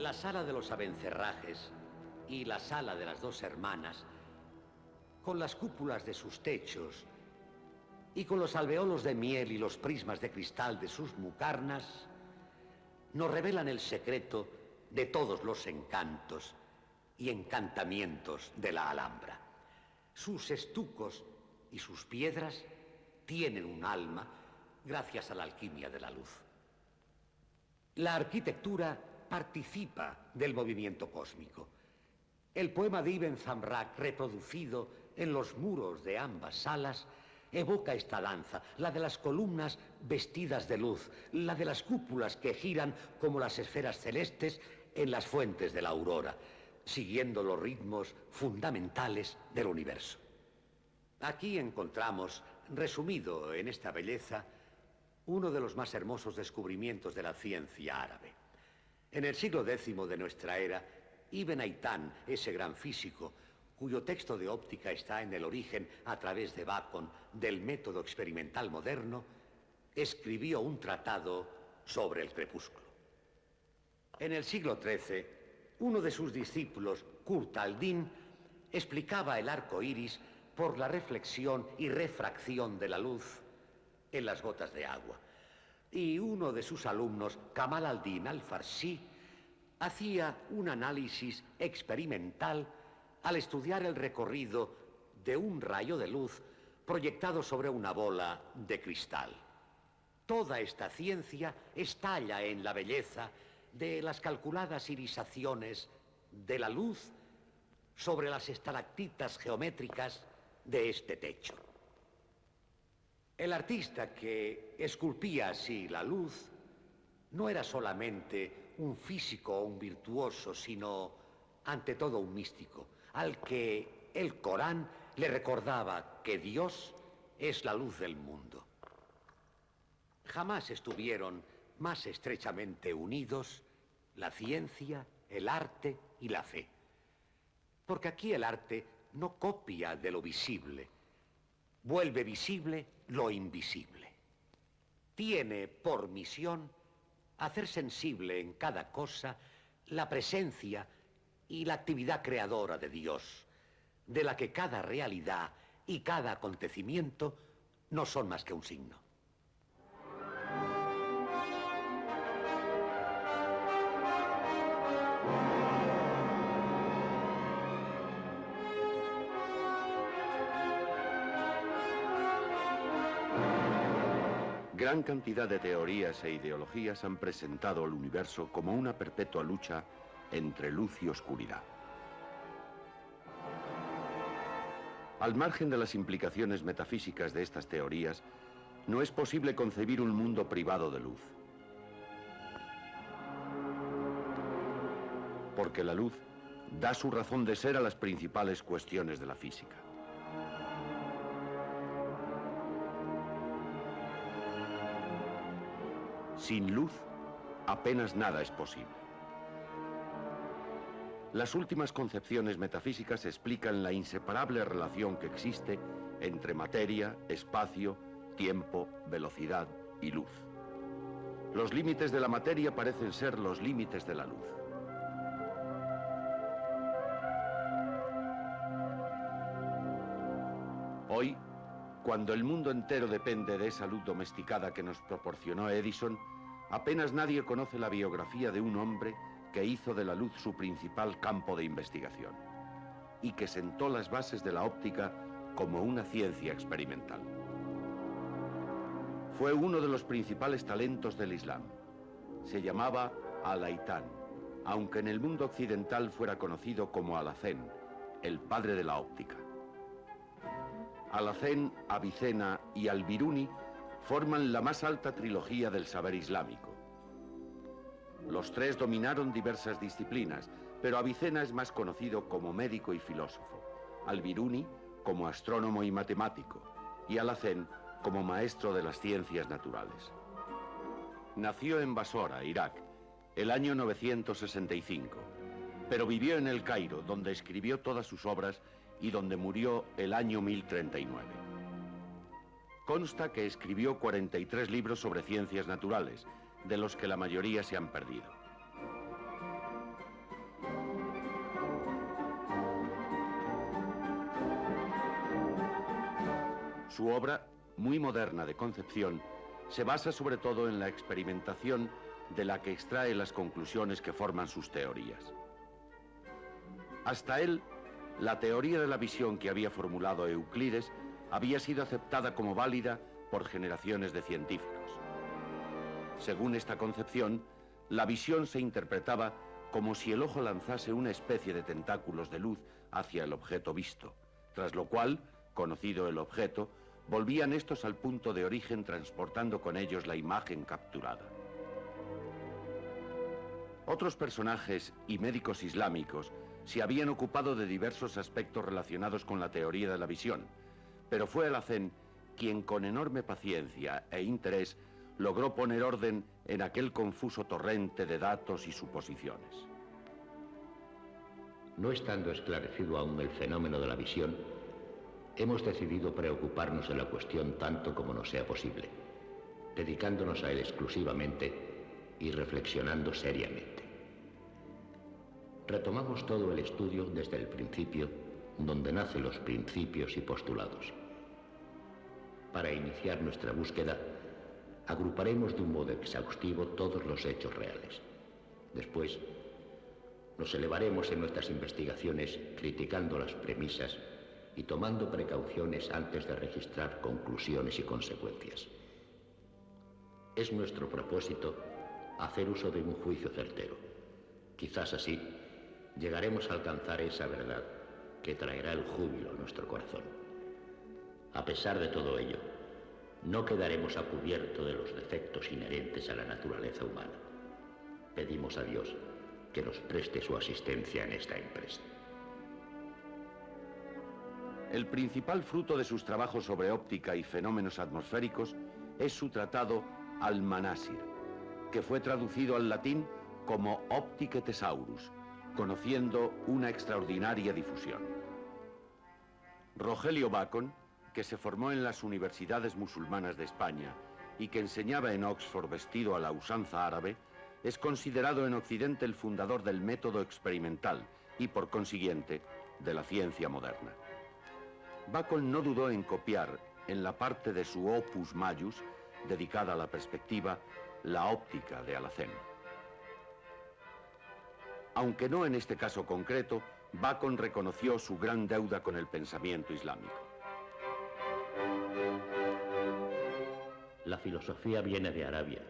La sala de los Abencerrajes y la sala de las dos hermanas, con las cúpulas de sus techos y con los alveolos de miel y los prismas de cristal de sus mucarnas, nos revelan el secreto de todos los encantos y encantamientos de la Alhambra. Sus estucos y sus piedras tienen un alma gracias a la alquimia de la luz. La arquitectura participa del movimiento cósmico. El poema de Ibn Zamrak, reproducido en los muros de ambas salas, evoca esta danza, la de las columnas vestidas de luz, la de las cúpulas que giran como las esferas celestes en las fuentes de la aurora, siguiendo los ritmos fundamentales del universo. Aquí encontramos, resumido en esta belleza, uno de los más hermosos descubrimientos de la ciencia árabe. En el siglo X de nuestra era, Ibn Haytham, ese gran físico, cuyo texto de óptica está en el origen, a través de Bacon, del método experimental moderno, escribió un tratado sobre el crepúsculo. En el siglo XIII, uno de sus discípulos, Kurt al-Din, explicaba el arco iris por la reflexión y refracción de la luz en las gotas de agua. Y uno de sus alumnos, Kamal al-Din al-Farsi, hacía un análisis experimental al estudiar el recorrido de un rayo de luz proyectado sobre una bola de cristal. Toda esta ciencia estalla en la belleza de las calculadas irisaciones de la luz sobre las estalactitas geométricas de este techo. El artista que esculpía así la luz no era solamente un físico o un virtuoso, sino ante todo un místico, al que el Corán le recordaba que Dios es la luz del mundo. Jamás estuvieron más estrechamente unidos la ciencia, el arte y la fe. Porque aquí el arte no copia de lo visible, vuelve visible lo invisible. Tiene por misión hacer sensible en cada cosa la presencia y la actividad creadora de Dios, de la que cada realidad y cada acontecimiento no son más que un signo. Gran cantidad de teorías e ideologías han presentado al universo como una perpetua lucha entre luz y oscuridad. Al margen de las implicaciones metafísicas de estas teorías, no es posible concebir un mundo privado de luz. Porque la luz da su razón de ser a las principales cuestiones de la física. Sin luz, apenas nada es posible. Las últimas concepciones metafísicas explican la inseparable relación que existe entre materia, espacio, tiempo, velocidad y luz. Los límites de la materia parecen ser los límites de la luz. Hoy, cuando el mundo entero depende de esa luz domesticada que nos proporcionó Edison, apenas nadie conoce la biografía de un hombre que hizo de la luz su principal campo de investigación y que sentó las bases de la óptica como una ciencia experimental. Fue uno de los principales talentos del Islam. Se llamaba Al-Haytham, aunque en el mundo occidental fuera conocido como Alhazen, el padre de la óptica. Alhazen, Avicena y Al-Biruni forman la más alta trilogía del saber islámico. Los tres dominaron diversas disciplinas, pero Avicena es más conocido como médico y filósofo, Al-Biruni como astrónomo y matemático, y Alhazen como maestro de las ciencias naturales. Nació en Basora, Irak, el año 965, pero vivió en El Cairo, donde escribió todas sus obras y donde murió el año 1039. Consta que escribió 43 libros sobre ciencias naturales, de los que la mayoría se han perdido. Su obra, muy moderna de concepción, se basa sobre todo en la experimentación de la que extrae las conclusiones que forman sus teorías. Hasta él, la teoría de la visión que había formulado Euclides había sido aceptada como válida por generaciones de científicos. Según esta concepción, la visión se interpretaba como si el ojo lanzase una especie de tentáculos de luz hacia el objeto visto, tras lo cual, conocido el objeto, volvían estos al punto de origen transportando con ellos la imagen capturada. Otros personajes y médicos islámicos se habían ocupado de diversos aspectos relacionados con la teoría de la visión, pero fue Alhazen quien con enorme paciencia e interés logró poner orden en aquel confuso torrente de datos y suposiciones. No estando esclarecido aún el fenómeno de la visión, hemos decidido preocuparnos de la cuestión tanto como nos sea posible, dedicándonos a él exclusivamente y reflexionando seriamente. Retomamos todo el estudio desde el principio, donde nacen los principios y postulados. Para iniciar nuestra búsqueda, agruparemos de un modo exhaustivo todos los hechos reales. Después, nos elevaremos en nuestras investigaciones criticando las premisas y tomando precauciones antes de registrar conclusiones y consecuencias. Es nuestro propósito hacer uso de un juicio certero. Quizás así llegaremos a alcanzar esa verdad que traerá el júbilo a nuestro corazón. A pesar de todo ello, no quedaremos a cubierto de los defectos inherentes a la naturaleza humana. Pedimos a Dios que nos preste su asistencia en esta empresa. El principal fruto de sus trabajos sobre óptica y fenómenos atmosféricos es su tratado Al-Manasir, que fue traducido al latín como Opticae Thesaurus, conociendo una extraordinaria difusión. Rogelio Bacon, que se formó en las universidades musulmanas de España y que enseñaba en Oxford vestido a la usanza árabe, es considerado en Occidente el fundador del método experimental y, por consiguiente, de la ciencia moderna. Bacon no dudó en copiar, en la parte de su Opus Maius, dedicada a la perspectiva, la óptica de Alhazen. Aunque no en este caso concreto, Bacon reconoció su gran deuda con el pensamiento islámico. La filosofía viene de Arabia,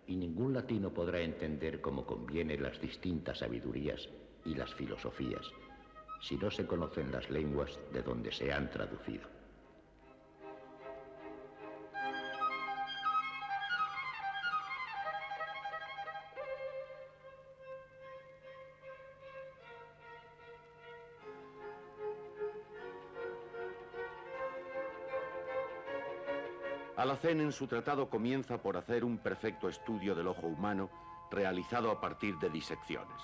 y ningún latino podrá entender como conviene las distintas sabidurías y las filosofías, si no se conocen las lenguas de donde se han traducido. Alhazen en su tratado comienza por hacer un perfecto estudio del ojo humano realizado a partir de disecciones.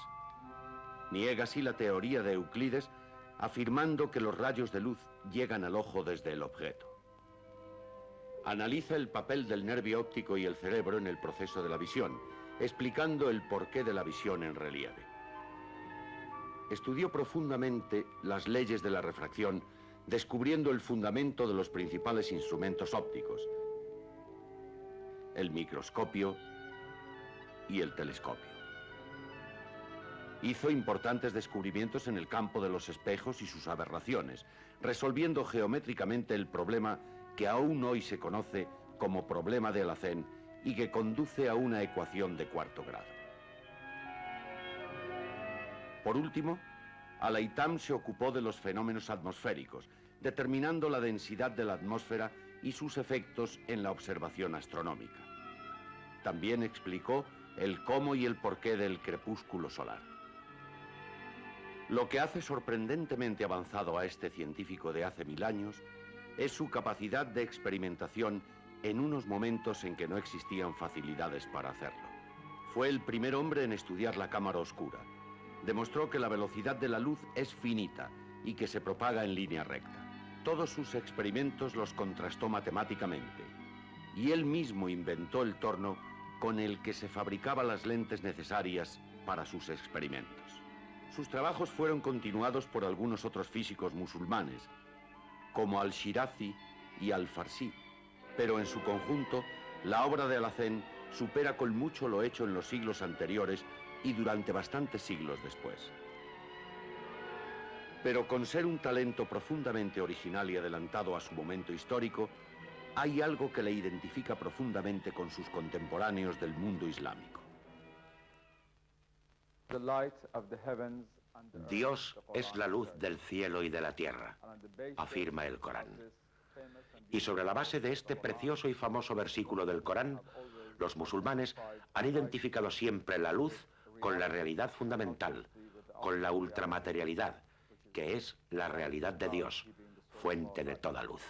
Niega así la teoría de Euclides, afirmando que los rayos de luz llegan al ojo desde el objeto. Analiza el papel del nervio óptico y el cerebro en el proceso de la visión, explicando el porqué de la visión en relieve. Estudió profundamente las leyes de la refracción, descubriendo el fundamento de los principales instrumentos ópticos, el microscopio y el telescopio. Hizo importantes descubrimientos en el campo de los espejos y sus aberraciones, resolviendo geométricamente el problema que aún hoy se conoce como problema de Alhazen y que conduce a una ecuación de cuarto grado. Por último, Al-Haytham se ocupó de los fenómenos atmosféricos, determinando la densidad de la atmósfera y sus efectos en la observación astronómica. También explicó el cómo y el porqué del crepúsculo solar. Lo que hace sorprendentemente avanzado a este científico de hace 1000 años es su capacidad de experimentación en unos momentos en que no existían facilidades para hacerlo. Fue el primer hombre en estudiar la cámara oscura. Demostró que la velocidad de la luz es finita y que se propaga en línea recta. Todos sus experimentos los contrastó matemáticamente y él mismo inventó el torno con el que se fabricaban las lentes necesarias para sus experimentos. Sus trabajos fueron continuados por algunos otros físicos musulmanes, como Al-Shirazi y al-Farsi, pero en su conjunto, la obra de Alhacén supera con mucho lo hecho en los siglos anteriores y durante bastantes siglos después. Pero con ser un talento profundamente original y adelantado a su momento histórico, hay algo que le identifica profundamente con sus contemporáneos del mundo islámico. Dios es la luz del cielo y de la tierra, afirma el Corán. Y sobre la base de este precioso y famoso versículo del Corán, los musulmanes han identificado siempre la luz con la realidad fundamental, con la ultramaterialidad, que es la realidad de Dios, fuente de toda luz.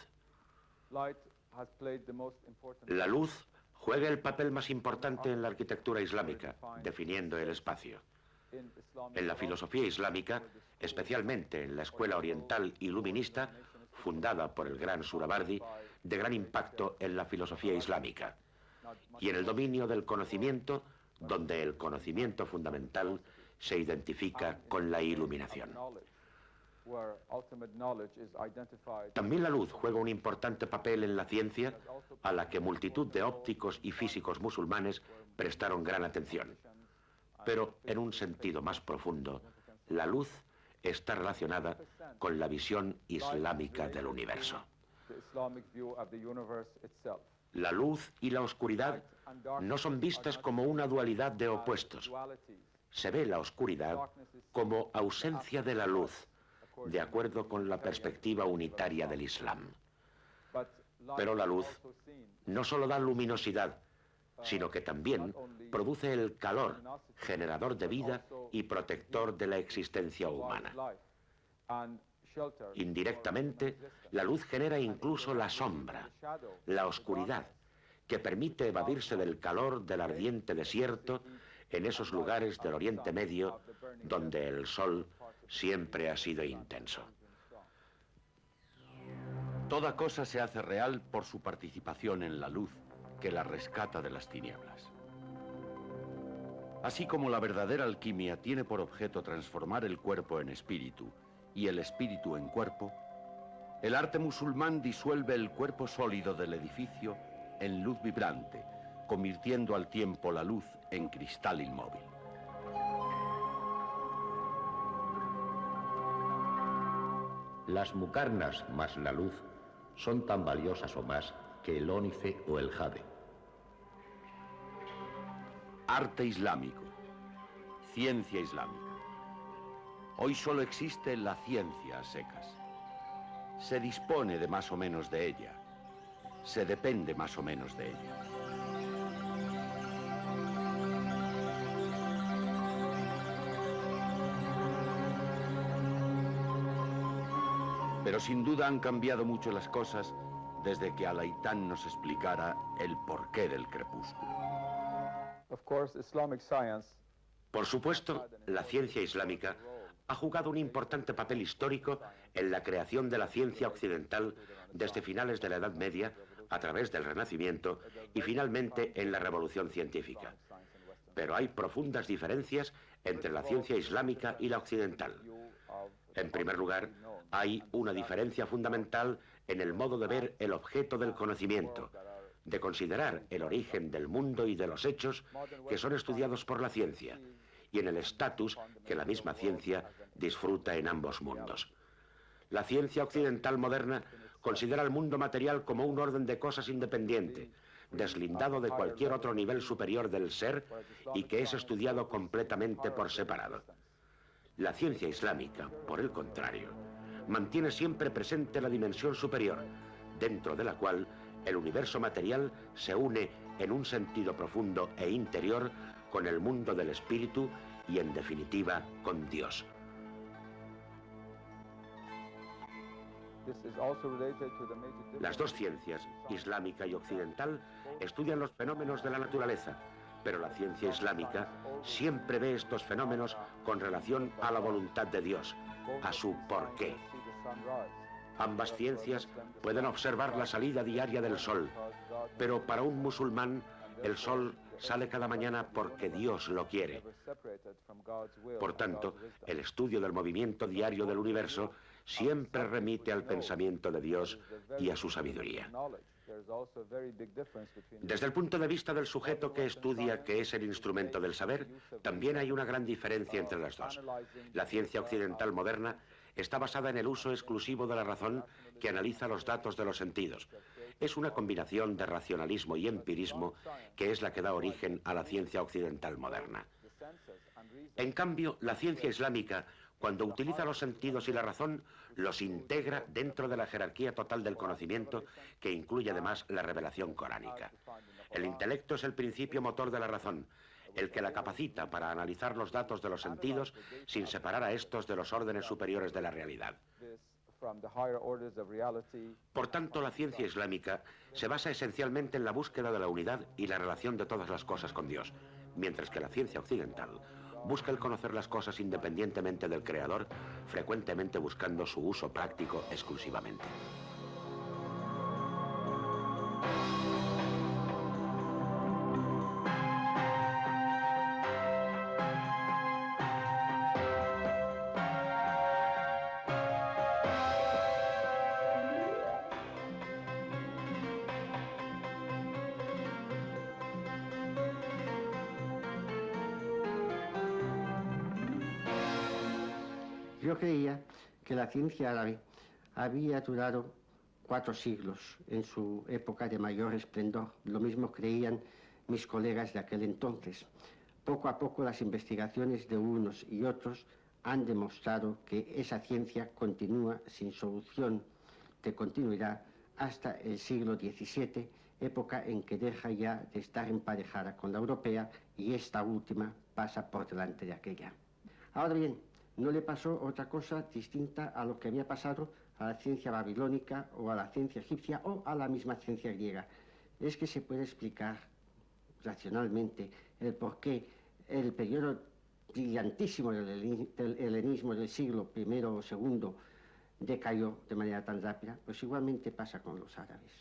La luz juega el papel más importante en la arquitectura islámica, definiendo el espacio. En la filosofía islámica, especialmente en la escuela oriental iluminista, fundada por el gran Surabardi, de gran impacto en la filosofía islámica, y en el dominio del conocimiento, donde el conocimiento fundamental se identifica con la iluminación. También la luz juega un importante papel en la ciencia, a la que multitud de ópticos y físicos musulmanes prestaron gran atención. Pero en un sentido más profundo, la luz está relacionada con la visión islámica del universo. La luz y la oscuridad no son vistas como una dualidad de opuestos. Se ve la oscuridad como ausencia de la luz, de acuerdo con la perspectiva unitaria del Islam. Pero la luz no solo da luminosidad, sino que también produce el calor, generador de vida y protector de la existencia humana. Indirectamente, la luz genera incluso la sombra, la oscuridad, que permite evadirse del calor del ardiente desierto en esos lugares del Oriente Medio donde el sol siempre ha sido intenso. Toda cosa se hace real por su participación en la luz, que la rescata de las tinieblas. Así como la verdadera alquimia tiene por objeto transformar el cuerpo en espíritu y el espíritu en cuerpo, el arte musulmán disuelve el cuerpo sólido del edificio en luz vibrante, convirtiendo al tiempo la luz en cristal inmóvil. Las mucarnas más la luz son tan valiosas o más que el ónice o el jade. Arte islámico, ciencia islámica. Hoy solo existe la ciencia a secas. Se dispone de más o menos de ella. Se depende más o menos de ella. Pero sin duda han cambiado mucho las cosas desde que Alaitán nos explicara el porqué del crepúsculo. Por supuesto, la ciencia islámica ha jugado un importante papel histórico en la creación de la ciencia occidental desde finales de la Edad Media, a través del Renacimiento y finalmente en la Revolución Científica. Pero hay profundas diferencias entre la ciencia islámica y la occidental. En primer lugar, hay una diferencia fundamental en el modo de ver el objeto del conocimiento, de considerar el origen del mundo y de los hechos que son estudiados por la ciencia, y en el estatus que la misma ciencia disfruta en ambos mundos. La ciencia occidental moderna considera el mundo material como un orden de cosas independiente, deslindado de cualquier otro nivel superior del ser y que es estudiado completamente por separado. La ciencia islámica, por el contrario, mantiene siempre presente la dimensión superior, dentro de la cual el universo material se une en un sentido profundo e interior con el mundo del espíritu y, en definitiva, con Dios. Las dos ciencias, islámica y occidental, estudian los fenómenos de la naturaleza, pero la ciencia islámica siempre ve estos fenómenos con relación a la voluntad de Dios, a su porqué. Ambas ciencias pueden observar la salida diaria del sol, pero para un musulmán el sol sale cada mañana porque Dios lo quiere. Por tanto, el estudio del movimiento diario del universo siempre remite al pensamiento de Dios y a su sabiduría. Desde el punto de vista del sujeto que estudia, que es el instrumento del saber, también hay una gran diferencia entre las dos. La ciencia occidental moderna está basada en el uso exclusivo de la razón que analiza los datos de los sentidos. Es una combinación de racionalismo y empirismo que es la que da origen a la ciencia occidental moderna. En cambio, la ciencia islámica, cuando utiliza los sentidos y la razón, los integra dentro de la jerarquía total del conocimiento, que incluye además la revelación coránica. El intelecto es el principio motor de la razón, el que la capacita para analizar los datos de los sentidos sin separar a estos de los órdenes superiores de la realidad. Por tanto, la ciencia islámica se basa esencialmente en la búsqueda de la unidad y la relación de todas las cosas con Dios, mientras que la ciencia occidental busca el conocer las cosas independientemente del creador, frecuentemente buscando su uso práctico exclusivamente. Yo creía que la ciencia árabe había durado 4 siglos en su época de mayor esplendor. Lo mismo creían mis colegas de aquel entonces. Poco a poco las investigaciones de unos y otros han demostrado que esa ciencia continúa sin solución de continuidad hasta el siglo XVII, época en que deja ya de estar emparejada con la europea y esta última pasa por delante de aquella. Ahora bien, no le pasó otra cosa distinta a lo que había pasado a la ciencia babilónica o a la ciencia egipcia o a la misma ciencia griega. Es que se puede explicar racionalmente el por qué el periodo brillantísimo del helenismo del siglo I o II decayó de manera tan rápida, pues igualmente pasa con los árabes.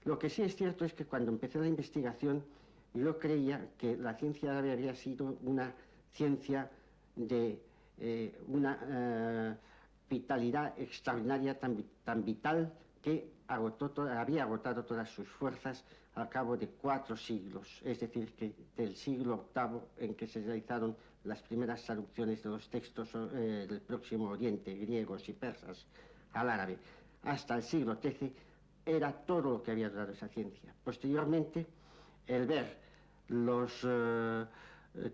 Lo que sí es cierto es que cuando empecé la investigación yo creía que la ciencia árabe había sido una ciencia de una vitalidad extraordinaria, tan vital que había agotado todas sus fuerzas al cabo de 4 siglos, es decir, que del siglo VIII en que se realizaron las primeras traducciones de los textos del Próximo Oriente, griegos y persas, al árabe, hasta el siglo XIII, era todo lo que había durado esa ciencia. Posteriormente, el ver los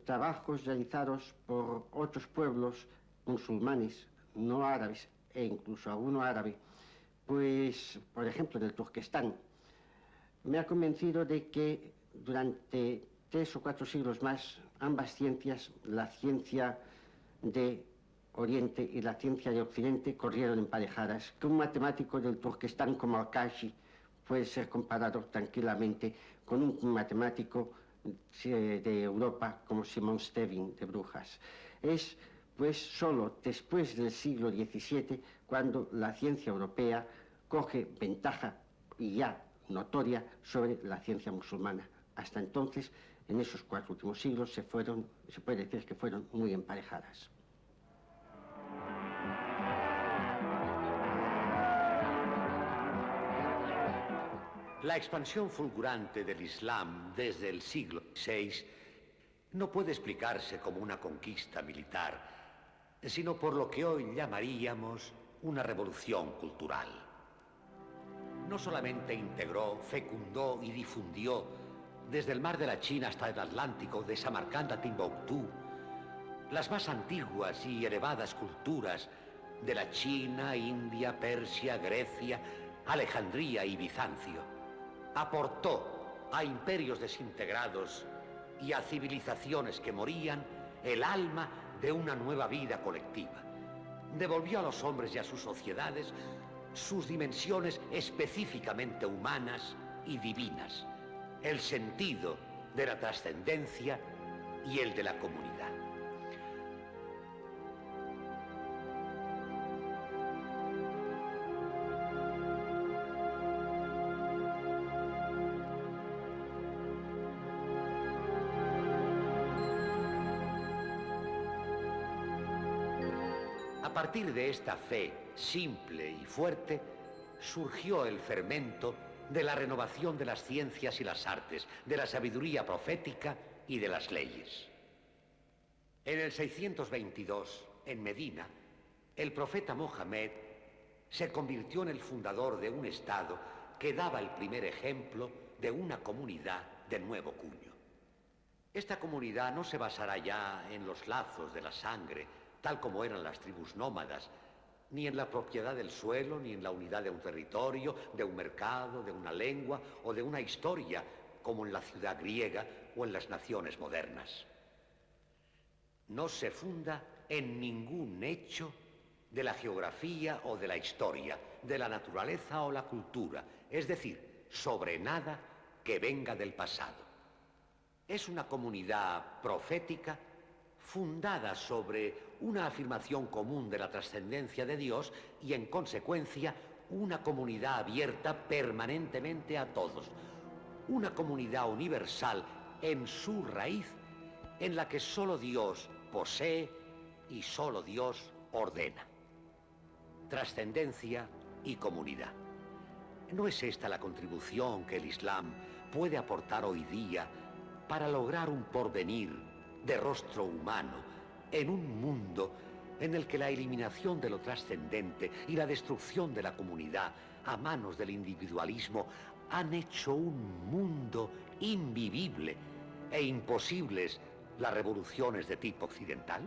trabajos realizados por otros pueblos musulmanes, no árabes, e incluso alguno árabe, pues, por ejemplo, del Turquestán, me ha convencido de que durante 3 o 4 siglos más, ambas ciencias, la ciencia de Oriente y la ciencia de Occidente, corrieron emparejadas, que un matemático del Turquestán como Al-Kashi puede ser comparado tranquilamente con un matemático de Europa como Simon Stevin de Brujas. Es pues solo después del siglo XVII cuando la ciencia europea coge ventaja y ya notoria sobre la ciencia musulmana. Hasta entonces, en esos 4 últimos siglos se puede decir que fueron muy emparejadas. La expansión fulgurante del Islam desde el siglo VI no puede explicarse como una conquista militar, sino por lo que hoy llamaríamos una revolución cultural. No solamente integró, fecundó y difundió desde el mar de la China hasta el Atlántico, de Samarcanda a Timbuktu, las más antiguas y elevadas culturas de la China, India, Persia, Grecia, Alejandría y Bizancio. Aportó a imperios desintegrados y a civilizaciones que morían el alma de una nueva vida colectiva. Devolvió a los hombres y a sus sociedades sus dimensiones específicamente humanas y divinas, el sentido de la trascendencia y el de la comunidad. A partir de esta fe simple y fuerte, surgió el fermento de la renovación de las ciencias y las artes, de la sabiduría profética y de las leyes. En el 622, en Medina, el profeta Mohammed se convirtió en el fundador de un estado que daba el primer ejemplo de una comunidad de nuevo cuño. Esta comunidad no se basará ya en los lazos de la sangre, tal como eran las tribus nómadas, ni en la propiedad del suelo, ni en la unidad de un territorio, de un mercado, de una lengua o de una historia, como en la ciudad griega o en las naciones modernas. No se funda en ningún hecho de la geografía o de la historia, de la naturaleza o la cultura, es decir, sobre nada que venga del pasado. Es una comunidad profética fundada sobre una afirmación común de la trascendencia de Dios y, en consecuencia, una comunidad abierta permanentemente a todos. Una comunidad universal en su raíz, en la que solo Dios posee y solo Dios ordena. Trascendencia y comunidad. ¿No es esta la contribución que el Islam puede aportar hoy día para lograr un porvenir de rostro humano en un mundo en el que la eliminación de lo trascendente y la destrucción de la comunidad a manos del individualismo han hecho un mundo invivible e imposibles las revoluciones de tipo occidental?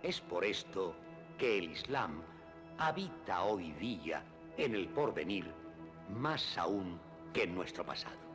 Es por esto que el Islam habita hoy día en el porvenir más aún que en nuestro pasado.